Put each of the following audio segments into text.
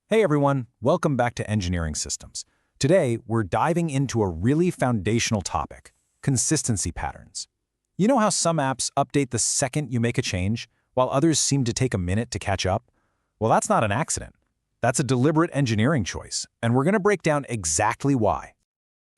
Hey everyone, welcome back to Engineering Systems. Today, we're diving into a really foundational topic, consistency patterns. You know how some apps update the second you make a change, while others seem to take a minute to catch up? Well, that's not an accident. That's a deliberate engineering choice, and we're going to break down exactly why.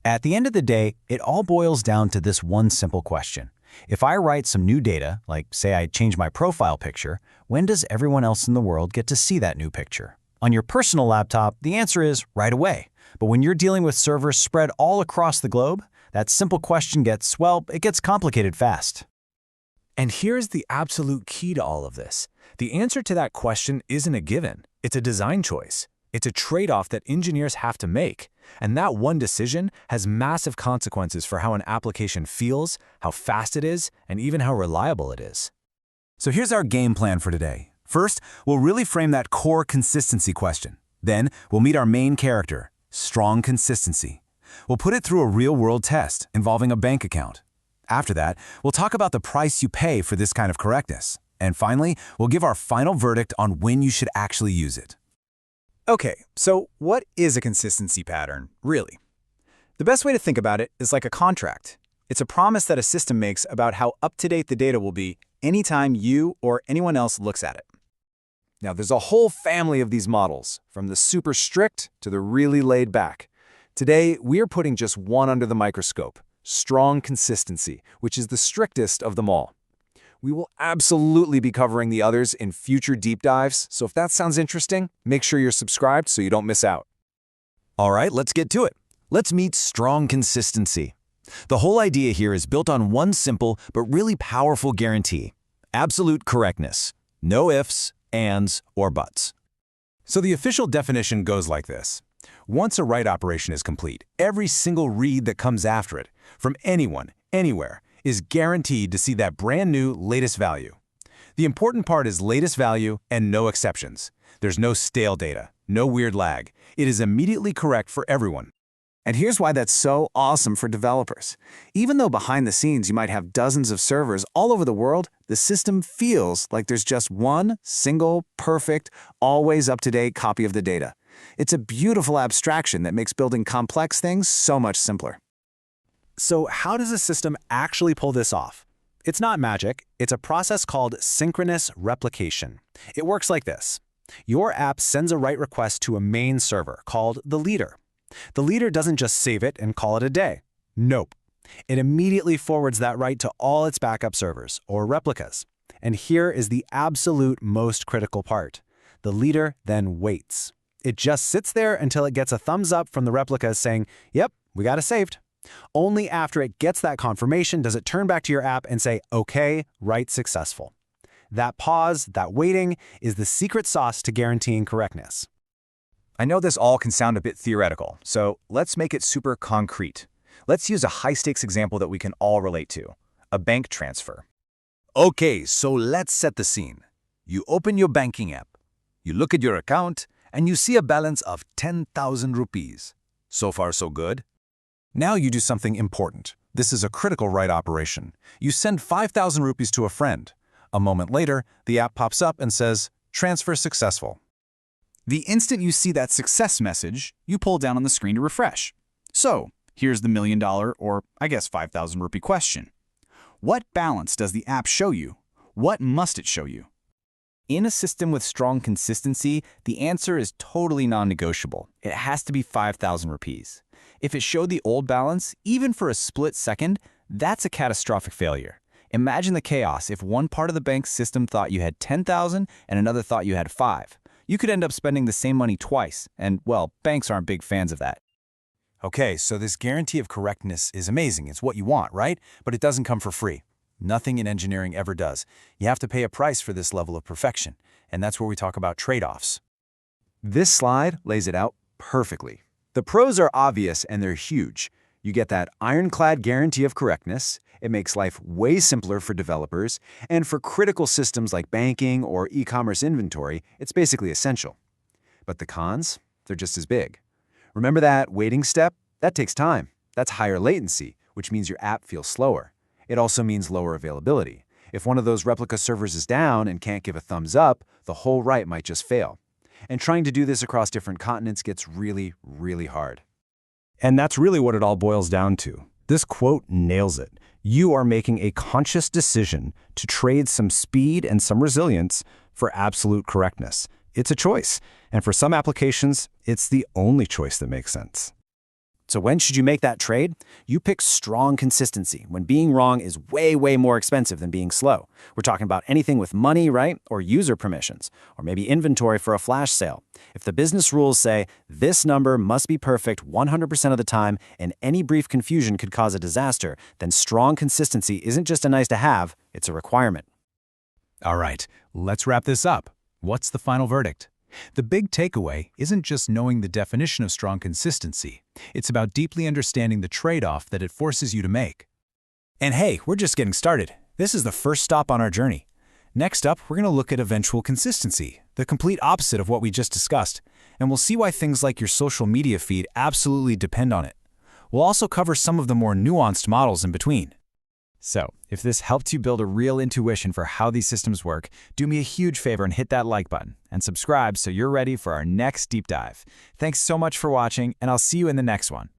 At the end of the day, it all boils down to this one simple question. If I write some new data, like say I change my profile picture, when does everyone else in the world get to see that new picture? On your personal laptop, the answer is right away. But when you're dealing with servers spread all across the globe, that simple question gets complicated fast. And here's the absolute key to all of this. The answer to that question isn't a given. It's a design choice. It's a trade-off that engineers have to make. And that one decision has massive consequences for how an application feels, how fast it is, and even how reliable it is. So here's our game plan for today. First, we'll really frame that core consistency question. Then, we'll meet our main character, strong consistency. We'll put it through a real-world test involving a bank account. After that, we'll talk about the price you pay for this kind of correctness. And finally, we'll give our final verdict on when you should actually use it. Okay, so what is a consistency pattern, really? The best way to think about it is like a contract. It's a promise that a system makes about how up-to-date the data will be anytime you or anyone else looks at it. Now, there's a whole family of these models, from the super strict to the really laid back. Today, we're putting just one under the microscope, strong consistency, which is the strictest of them all. We will absolutely be covering the others in future deep dives, so if that sounds interesting, make sure you're subscribed so you don't miss out. All right, let's get to it. Let's meet strong consistency. The whole idea here is built on one simple but really powerful guarantee: absolute correctness. No ifs, ands, or buts. So the official definition goes like this. Once a write operation is complete, every single read that comes after it, from anyone, anywhere, is guaranteed to see that brand new latest value. The important part is latest value and no exceptions. There's no stale data, no weird lag. It is immediately correct for everyone. And here's why that's so awesome for developers. Even though behind the scenes you might have dozens of servers all over the world, the system feels like there's just one single, perfect, always up-to-date copy of the data. It's a beautiful abstraction that makes building complex things so much simpler. So how does a system actually pull this off? It's not magic. It's a process called synchronous replication. It works like this. Your app sends a write request to a main server called the leader. The leader doesn't just save it and call it a day. Nope. It immediately forwards that write to all its backup servers, or replicas. And here is the absolute most critical part. The leader then waits. It just sits there until it gets a thumbs up from the replicas saying, "Yep, we got it saved." Only after it gets that confirmation does it turn back to your app and say, "Okay, write successful." That pause, that waiting, is the secret sauce to guaranteeing correctness. I know this all can sound a bit theoretical, so let's make it super concrete. Let's use a high-stakes example that we can all relate to, a bank transfer. Okay, so let's set the scene. You open your banking app. You look at your account, and you see a balance of 10,000 rupees. So far, so good? Now you do something important. This is a critical write operation. You send 5,000 rupees to a friend. A moment later, the app pops up and says, "Transfer successful." The instant you see that success message, you pull down on the screen to refresh. So, here's the $1 million, or I guess 5,000 rupee question. What balance does the app show you? What must it show you? In a system with strong consistency, the answer is totally non-negotiable. It has to be 5,000 rupees. If it showed the old balance, even for a split second, that's a catastrophic failure. Imagine the chaos if one part of the bank's system thought you had 10,000 and another thought you had 5. You could end up spending the same money twice, and, well, banks aren't big fans of that. Okay, so this guarantee of correctness is amazing. It's what you want, right? But it doesn't come for free. Nothing in engineering ever does. You have to pay a price for this level of perfection, and that's where we talk about trade-offs. This slide lays it out perfectly. The pros are obvious and they're huge. You get that ironclad guarantee of correctness. It makes life way simpler for developers, and for critical systems like banking or e-commerce inventory, it's basically essential. But the cons? They're just as big. Remember that waiting step? That takes time. That's higher latency, which means your app feels slower. It also means lower availability. If one of those replica servers is down and can't give a thumbs up, the whole write might just fail. And trying to do this across different continents gets really, really hard. And that's really what it all boils down to. This quote nails it. You are making a conscious decision to trade some speed and some resilience for absolute correctness. It's a choice, and for some applications, it's the only choice that makes sense. So when should you make that trade? You pick strong consistency when being wrong is way, way more expensive than being slow. We're talking about anything with money, right? Or user permissions, or maybe inventory for a flash sale. If the business rules say this number must be perfect 100% of the time and any brief confusion could cause a disaster, then strong consistency isn't just a nice to have, it's a requirement. All right, let's wrap this up. What's the final verdict? The big takeaway isn't just knowing the definition of strong consistency. It's about deeply understanding the trade-off that it forces you to make. And hey, we're just getting started. This is the first stop on our journey. Next up, we're going to look at eventual consistency, the complete opposite of what we just discussed, and we'll see why things like your social media feed absolutely depend on it. We'll also cover some of the more nuanced models in between. So, if this helped you build a real intuition for how these systems work, do me a huge favor and hit that like button and subscribe so you're ready for our next deep dive. Thanks so much for watching, and I'll see you in the next one.